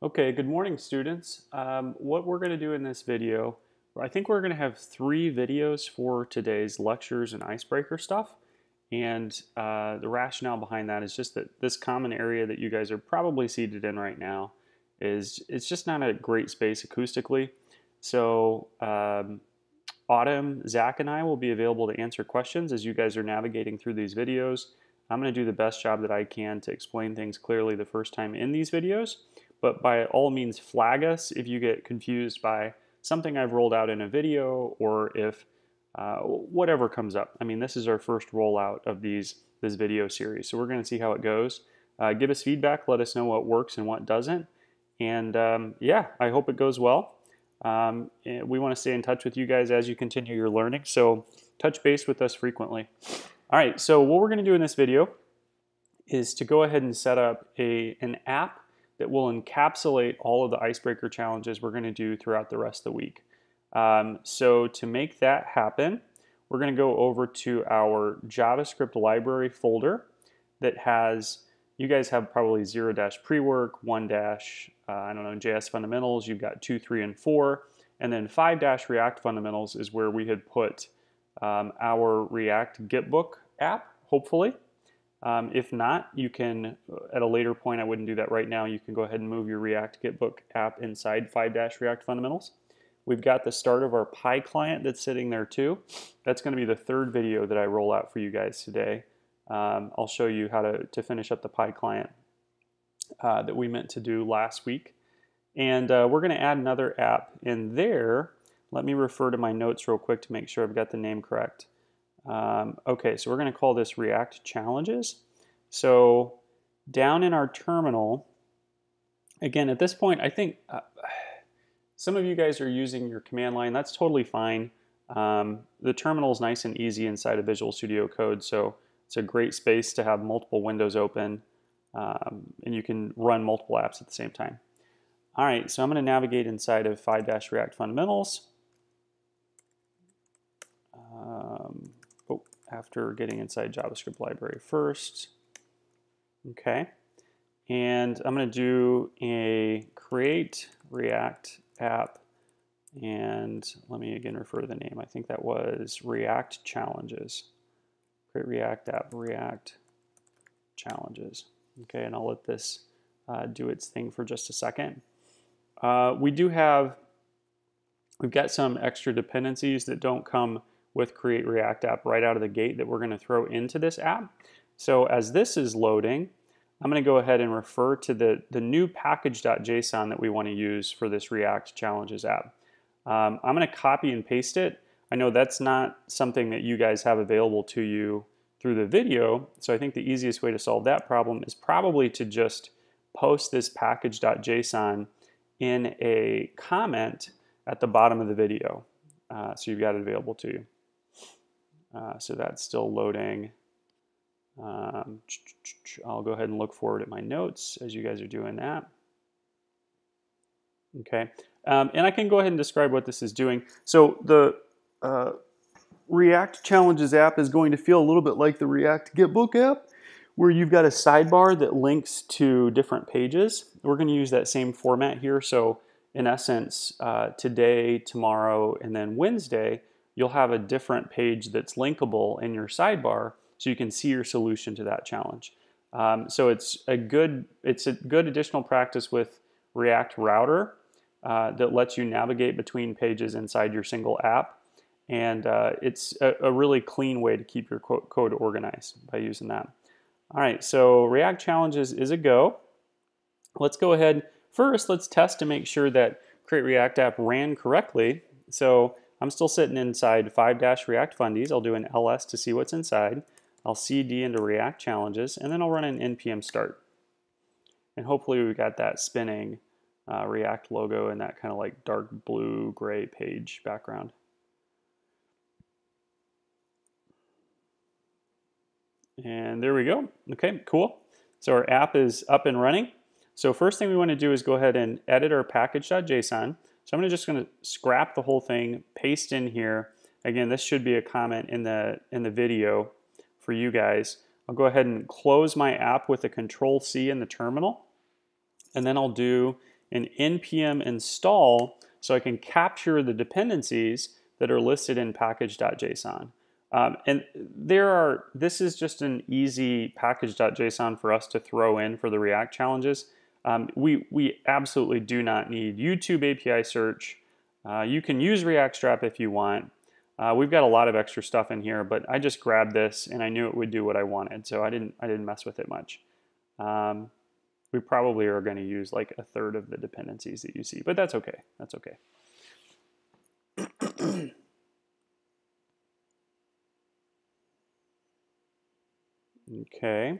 Okay, good morning, students. What we're going to do in this video, I think we're going to have 3 videos for today's lectures and icebreaker stuff. And the rationale behind that is just that this common area that you guys are probably seated in right now it's just not a great space acoustically. So Autumn, Zach, and I will be available to answer questions as you guys are navigating through these videos. I'm going to do the best job that I can to explain things clearly the first time in these videos, but by all means flag us if you get confused by something I've rolled out in a video or if whatever comes up. I mean, this is our first rollout of this video series, so we're going to see how it goes. Give us feedback, let us know what works and what doesn't, and yeah, I hope it goes well. We want to stay in touch with you guys as you continue your learning, so touch base with us frequently. All right, so what we're going to do in this video is to go ahead and set up an app that will encapsulate all of the icebreaker challenges we're going to do throughout the rest of the week. So to make that happen, we're going to go over to our JavaScript library folder that has, you guys have probably 0-pre-work, 1- I don't know, JS fundamentals, you've got 2, 3, and 4, and then 5-React fundamentals is where we had put our React Gitbook app, hopefully. If not, you can, at a later point, I wouldn't do that right now, you can go ahead and move your React Gitbook app inside 5-React fundamentals. We've got the start of our Pi client that's sitting there too. That's going to be the 3rd video that I roll out for you guys today. I'll show you how to finish up the Pi client that we meant to do last week. And we're going to add another app in there. Let me refer to my notes real quick to make sure I've got the name correct. Okay, so we're going to call this React Challenges. So down in our terminal, again, at this point, I think some of you guys are using your command line. That's totally fine. The terminal is nice and easy inside of Visual Studio Code, so it's a great space to have multiple windows open, and you can run multiple apps at the same time. All right, so I'm going to navigate inside of 5-React Fundamentals. After getting inside JavaScript library first. Okay, and I'm going to do a create React app, and let me again refer to the name. I think that was React Challenges. Create React app, React Challenges. Okay, and I'll let this do its thing for just a second. We've got some extra dependencies that don't come with Create React App right out of the gate that we're going to throw into this app. So as this is loading, I'm going to go ahead and refer to the new package.json that we want to use for this React Challenges app. I'm going to copy and paste it. I know that's not something that you guys have available to you through the video, so I think the easiest way to solve that problem is probably to just post this package.json in a comment at the bottom of the video. So you've got it available to you. So that's still loading. I'll go ahead and look forward at my notes as you guys are doing that. Okay, and I can go ahead and describe what this is doing. So the React Challenges app is going to feel a little bit like the React Gitbook app, where you've got a sidebar that links to different pages. We're going to use that same format here. So in essence, today, tomorrow, and then Wednesday, you'll have a different page that's linkable in your sidebar so you can see your solution to that challenge. So it's a good additional practice with React Router that lets you navigate between pages inside your single app. And it's a really clean way to keep your code organized by using that. All right, so React Challenges is a go. Let's go ahead. First, let's test to make sure that Create React App ran correctly. So I'm still sitting inside 5-React Fundies. I'll do an ls to see what's inside. I'll cd into React Challenges, and then I'll run an npm start. And hopefully we got that spinning React logo and that kind of like dark blue gray page background. And there we go. Okay, cool. So our app is up and running. So first thing we want to do is go ahead and edit our package.json. So I'm just going to scrap the whole thing, paste in here. Again, this should be a comment in the video for you guys. I'll go ahead and close my app with a Control-C in the terminal. And then I'll do an npm install so I can capture the dependencies that are listed in package.json. And this is just an easy package.json for us to throw in for the React challenges. We absolutely do not need YouTube API search. You can use React-Strap if you want. We've got a lot of extra stuff in here, but I just grabbed this and I knew it would do what I wanted, so I didn't mess with it much. We probably are going to use like a third of the dependencies that you see, but that's okay. That's okay. Okay.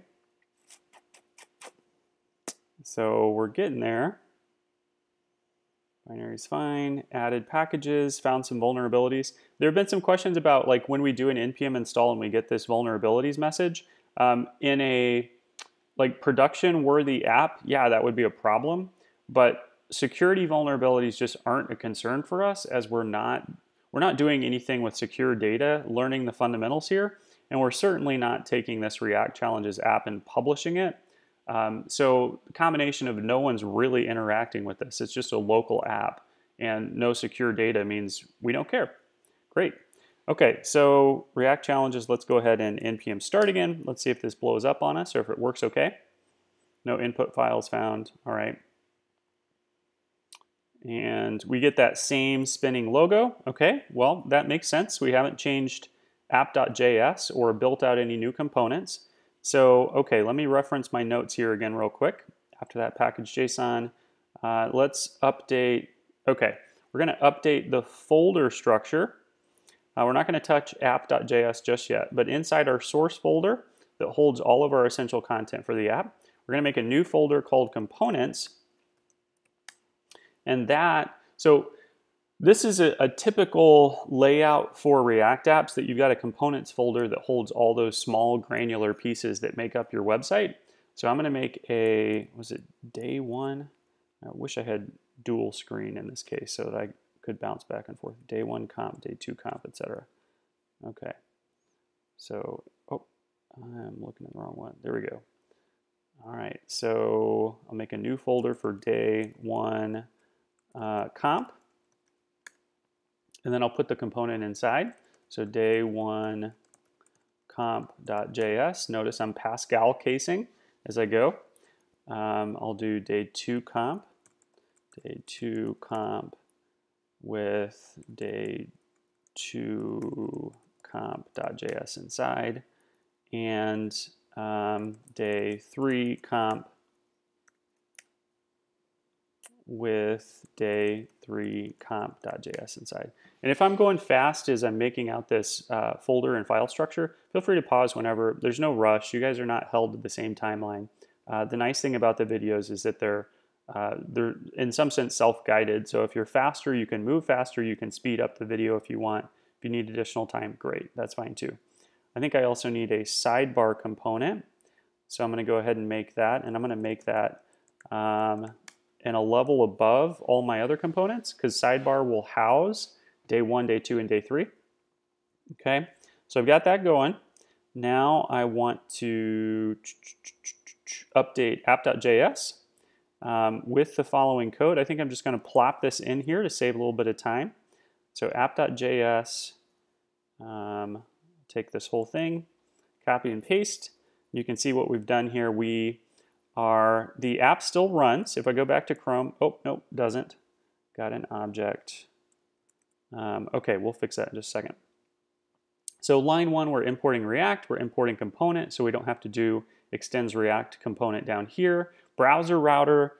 So we're getting there. Binary's fine. Added packages, found some vulnerabilities. There have been some questions about like when we do an npm install and we get this vulnerabilities message. In a like production worthy app, yeah, that would be a problem. But security vulnerabilities just aren't a concern for us, as we're not doing anything with secure data, learning the fundamentals here, and we're certainly not taking this React Challenges app and publishing it. So the combination of no one's really interacting with this, it's just a local app, and no secure data means we don't care. Great. Okay, so React Challenges, let's go ahead and npm start again. Let's see if this blows up on us or if it works okay. No input files found. All right. And we get that same spinning logo. Okay, well, that makes sense. We haven't changed app.js or built out any new components. So, okay, let me reference my notes here again real quick. After that package.json, let's update. Okay, we're going to update the folder structure. We're not going to touch app.js just yet, but inside our source folder that holds all of our essential content for the app, we're going to make a new folder called components. And so this is a typical layout for React apps, that you've got a components folder that holds all those small granular pieces that make up your website. So I'm going to make was it day one? I wish I had dual screen in this case so that I could bounce back and forth. Day one comp, day two comp, etc. Okay. So, I'm looking at the wrong one. There we go. All right. So I'll make a new folder for day one comp. And then I'll put the component inside. So day one comp.js. Notice I'm Pascal casing as I go. I'll do day two comp with day two comp.js inside, and day three comp with day three comp.js inside. And if I'm going fast as I'm making out this folder and file structure, feel free to pause whenever. There's no rush. You guys are not held to the same timeline. The nice thing about the videos is that they're in some sense self-guided. So if you're faster, you can move faster. You can speed up the video if you want. If you need additional time, great. That's fine too. I think I also need a sidebar component. So I'm going to go ahead and make that. And I'm going to make that in a level above all my other components, because sidebar will house day one, day two, and day three. Okay, so I've got that going. Now I want to update app.js with the following code. I think I'm just going to plop this in here to save a little bit of time. So app.js, take this whole thing, copy and paste. You can see what we've done here. The app still runs. If I go back to Chrome, oh, nope, doesn't. Got an object. Okay, we'll fix that in just a second. So line one, we're importing React, we're importing component, so we don't have to do extends React component down here. Browser router,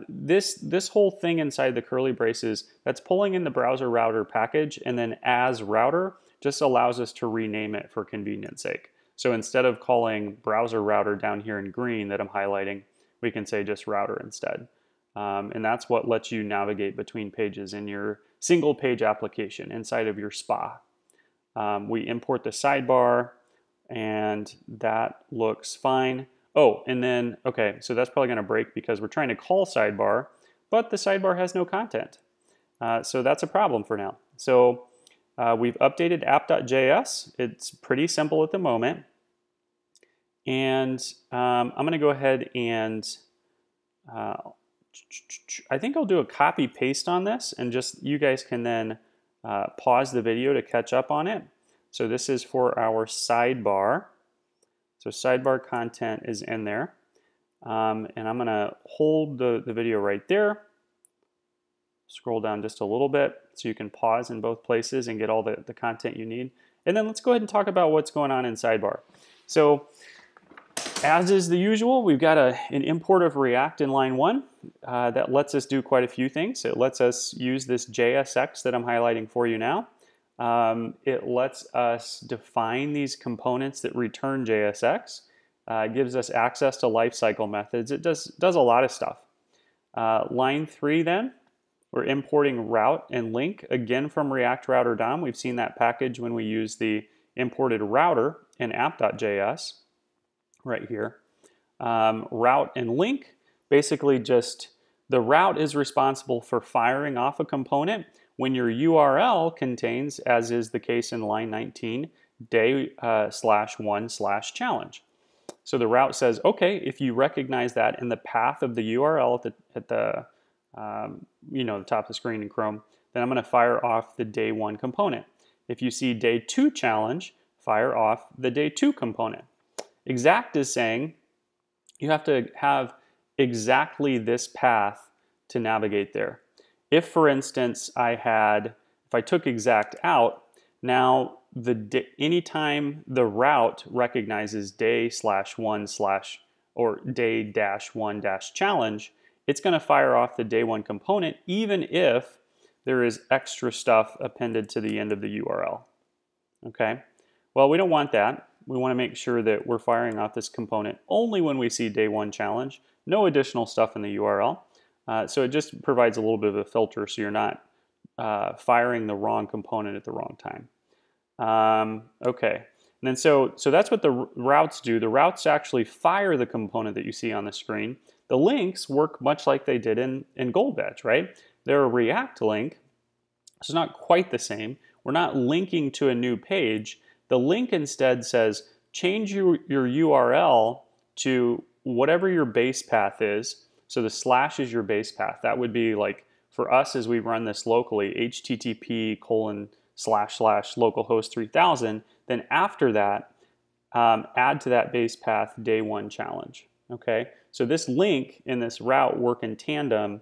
this whole thing inside the curly braces, that's pulling in the browser router package, and then as router just allows us to rename it for convenience sake. So instead of calling browser router down here in green that I'm highlighting, we can say just router instead. And that's what lets you navigate between pages in your single page application inside of your spa. We import the sidebar, and that looks fine. Oh, and then, okay, so that's probably going to break because we're trying to call sidebar, but the sidebar has no content. So that's a problem for now. So we've updated app.js. It's pretty simple at the moment. And I'm going to go ahead and I think I'll do a copy paste on this, and just you guys can then pause the video to catch up on it. So this is for our sidebar. So sidebar content is in there. And I'm going to hold the video right there. Scroll down just a little bit so you can pause in both places and get all the content you need. And then let's go ahead and talk about what's going on in sidebar. So as is the usual, we've got an import of React in line 1 that lets us do quite a few things. It lets us use this JSX that I'm highlighting for you now. It lets us define these components that return JSX. Gives us access to lifecycle methods. It does a lot of stuff. Line 3 then, we're importing route and link, again from React Router DOM. We've seen that package when we use the imported router in app.js right here. Route and link, basically just the route is responsible for firing off a component when your URL contains, as is the case in line 19, day/1/challenge. So the route says, okay, if you recognize that in the path of the URL at the the top of the screen in Chrome, then I'm going to fire off the day 1 component. If you see day 2 challenge, fire off the day 2 component. Exact is saying you have to have exactly this path to navigate there. If, for instance, if I took exact out, now anytime the route recognizes day/1/ or day-1-challenge, it's going to fire off the day 1 component even if there is extra stuff appended to the end of the URL. Okay? Well, we don't want that. We want to make sure that we're firing off this component only when we see day 1 challenge, no additional stuff in the URL. So it just provides a little bit of a filter so you're not firing the wrong component at the wrong time. Okay, and then so that's what the routes do. The routes actually fire the component that you see on the screen. The links work much like they did in Goldbatch, right? They're a React link, so it's not quite the same. We're not linking to a new page. The link instead says, change your URL to whatever your base path is. So the / is your base path. That would be like, for us as we run this locally, http://localhost 3000. Then after that, add to that base path day 1 challenge. Okay, so this link and this route work in tandem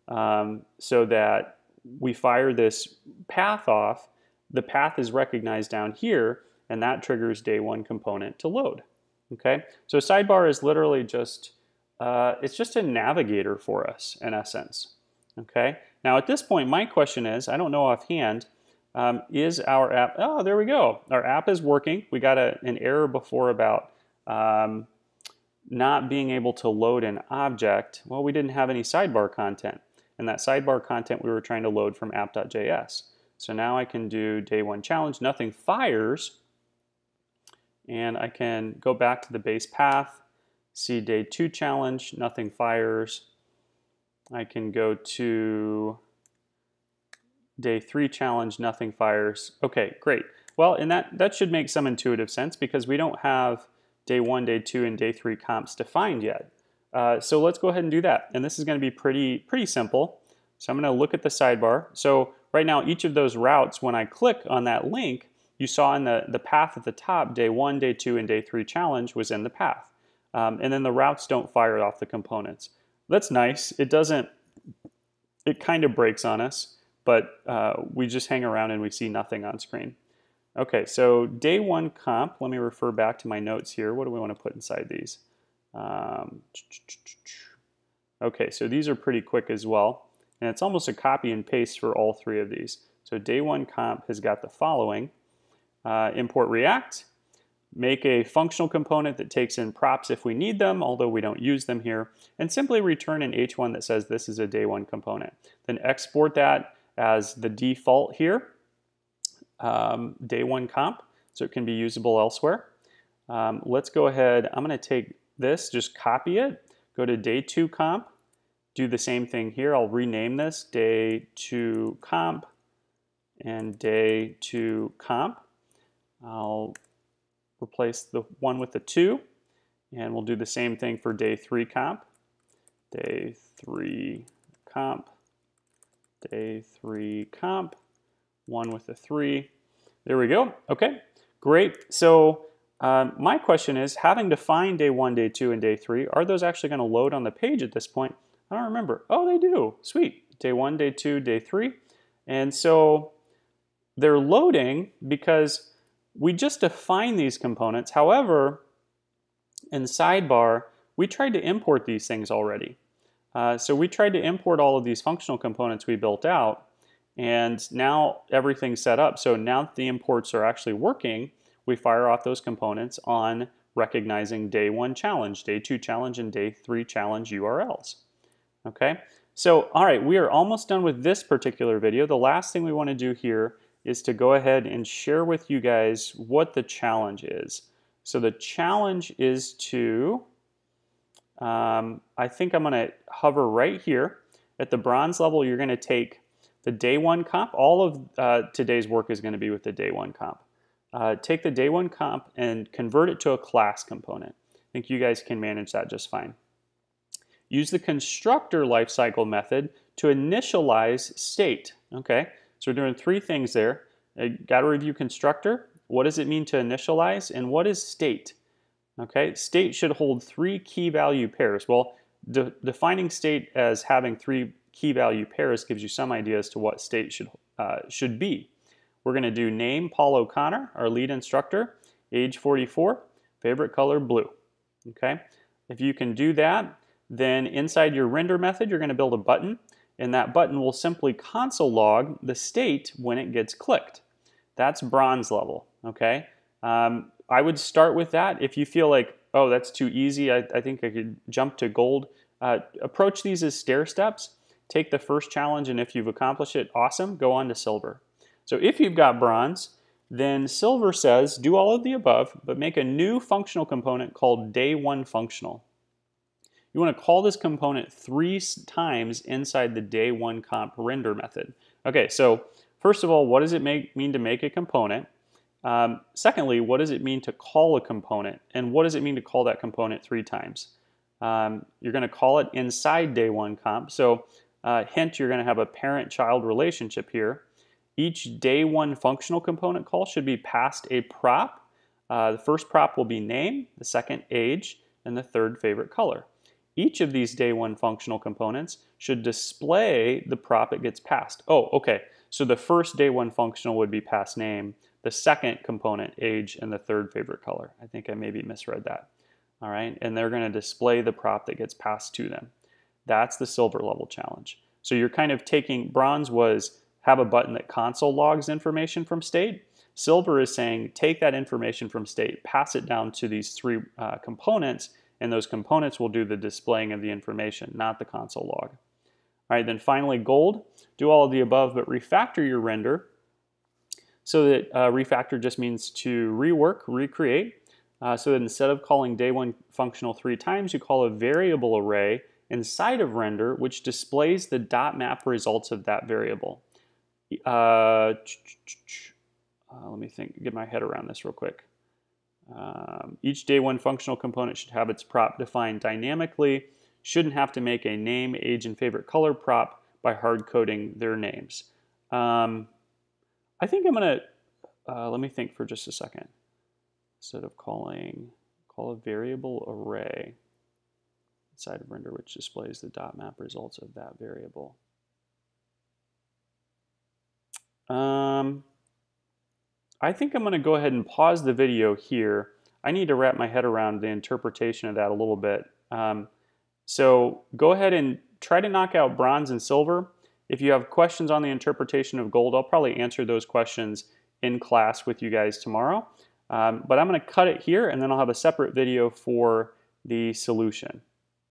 so that we fire this path off. The path is recognized down here, and that triggers day 1 component to load. Okay, so sidebar is literally just it's just a navigator for us in essence. Okay, now at this point, my question is, I don't know offhand, is our app, oh, there we go. Our app is working. We got an error before about not being able to load an object. Well, we didn't have any sidebar content, and that sidebar content we were trying to load from app.js. So now I can do day 1 challenge, nothing fires, and I can go back to the base path, see day 2 challenge, nothing fires. I can go to day 3 challenge, nothing fires. Okay, great. Well, and that should make some intuitive sense because we don't have day 1, day 2, and day 3 comps defined yet. So let's go ahead and do that. And this is going to be pretty simple. So I'm going to look at the sidebar. So right now, each of those routes, when I click on that link, you saw in the path at the top, day 1, day 2, and day 3 challenge was in the path. And then the routes don't fire off the components. That's nice. It kind of breaks on us, but we just hang around and we see nothing on screen. Okay, so day 1 comp, let me refer back to my notes here. What do we want to put inside these? Okay, so these are pretty quick as well. And it's almost a copy and paste for all 3 of these. So day 1 comp has got the following. Import React, make a functional component that takes in props if we need them, although we don't use them here, and simply return an H1 that says this is a day 1 component. Then export that as the default here, day 1 comp, so it can be usable elsewhere. Let's go ahead, I'm going to take this, just copy it, go to day 2 comp, do the same thing here. I'll rename this day 2 comp and day 2 comp. I'll replace the 1 with the 2, and we'll do the same thing for day 3 comp. day 3 comp, day 3 comp, 1 with a 3. There we go. Okay, great. So my question is, having defined day 1, day 2, and day 3, are those actually going to load on the page at this point? I don't remember. Oh, they do. Sweet. Day 1, day 2, day 3. And so they're loading because we just defined these components. However, in sidebar, we tried to import these things already. So we tried to import all of these functional components we built out, and now everything's set up. So now that the imports are actually working, we fire off those components on recognizing day 1 challenge, day 2 challenge, and day 3 challenge URLs. Okay, so all right, we are almost done with this particular video. The last thing we want to do here is to go ahead and share with you guys what the challenge is. So the challenge is to, I think I'm going to hover right here. At the bronze level, you're going to take the day 1 comp. All of today's work is going to be with the day 1 comp. Take the day 1 comp and convert it to a class component. I think you guys can manage that just fine. Use the constructor lifecycle method to initialize state. Okay, so we're doing 3 things there. Got to review constructor. What does it mean to initialize? And what is state? Okay, state should hold 3 key value pairs. Well, defining state as having 3 key value pairs gives you some idea as to what state should be. We're going to do name Paul O'Connor, our lead instructor, age 44, favorite color blue. Okay, if you can do that, then inside your render method, you're going to build a button, and that button will simply console log the state when it gets clicked. That's bronze level. Okay, I would start with that. If you feel like, oh, that's too easy, I think I could jump to gold. Approach these as stair steps. Take the first challenge, and if you've accomplished it, awesome, go on to silver. So if you've got bronze, then silver says do all of the above, but make a new functional component called day 1 functional. You want to call this component 3 times inside the day 1 comp render method. Okay, so first of all, what does it mean to make a component? Secondly, what does it mean to call a component? And what does it mean to call that component 3 times? You're going to call it inside day 1 comp. So hint, you're going to have a parent-child relationship here. Each day 1 functional component call should be passed a prop. The first prop will be name, the second age, and the third favorite color. Each of these day 1 functional components should display the prop it gets passed. Oh, okay. So the first day 1 functional would be pass name, the second component age, and the third favorite color. I think I maybe misread that. All right, and they're going to display the prop that gets passed to them. That's the silver level challenge. So you're kind of taking, bronze was have a button that console logs information from state. Silver is saying take that information from state, pass it down to these 3 components, and those components will do the displaying of the information, not the console log. All right, then finally gold, do all of the above, but refactor your render. So that refactor just means to rework, recreate. So that instead of calling day 1 functional 3 times, you call a variable array inside of render, which displays the .map results of that variable. Let me think, get my head around this real quick. Each day 1 functional component should have its prop defined dynamically. Shouldn't have to make a name, age, and favorite color prop by hard coding their names. I think I'm going to, let me think for just a second. Instead of call a variable array inside of render, which displays the .map results of that variable. I think I'm going to go ahead and pause the video here. I need to wrap my head around the interpretation of that a little bit. So go ahead and try to knock out bronze and silver. If you have questions on the interpretation of gold, I'll probably answer those questions in class with you guys tomorrow. But I'm going to cut it here, and then I'll have a separate video for the solution.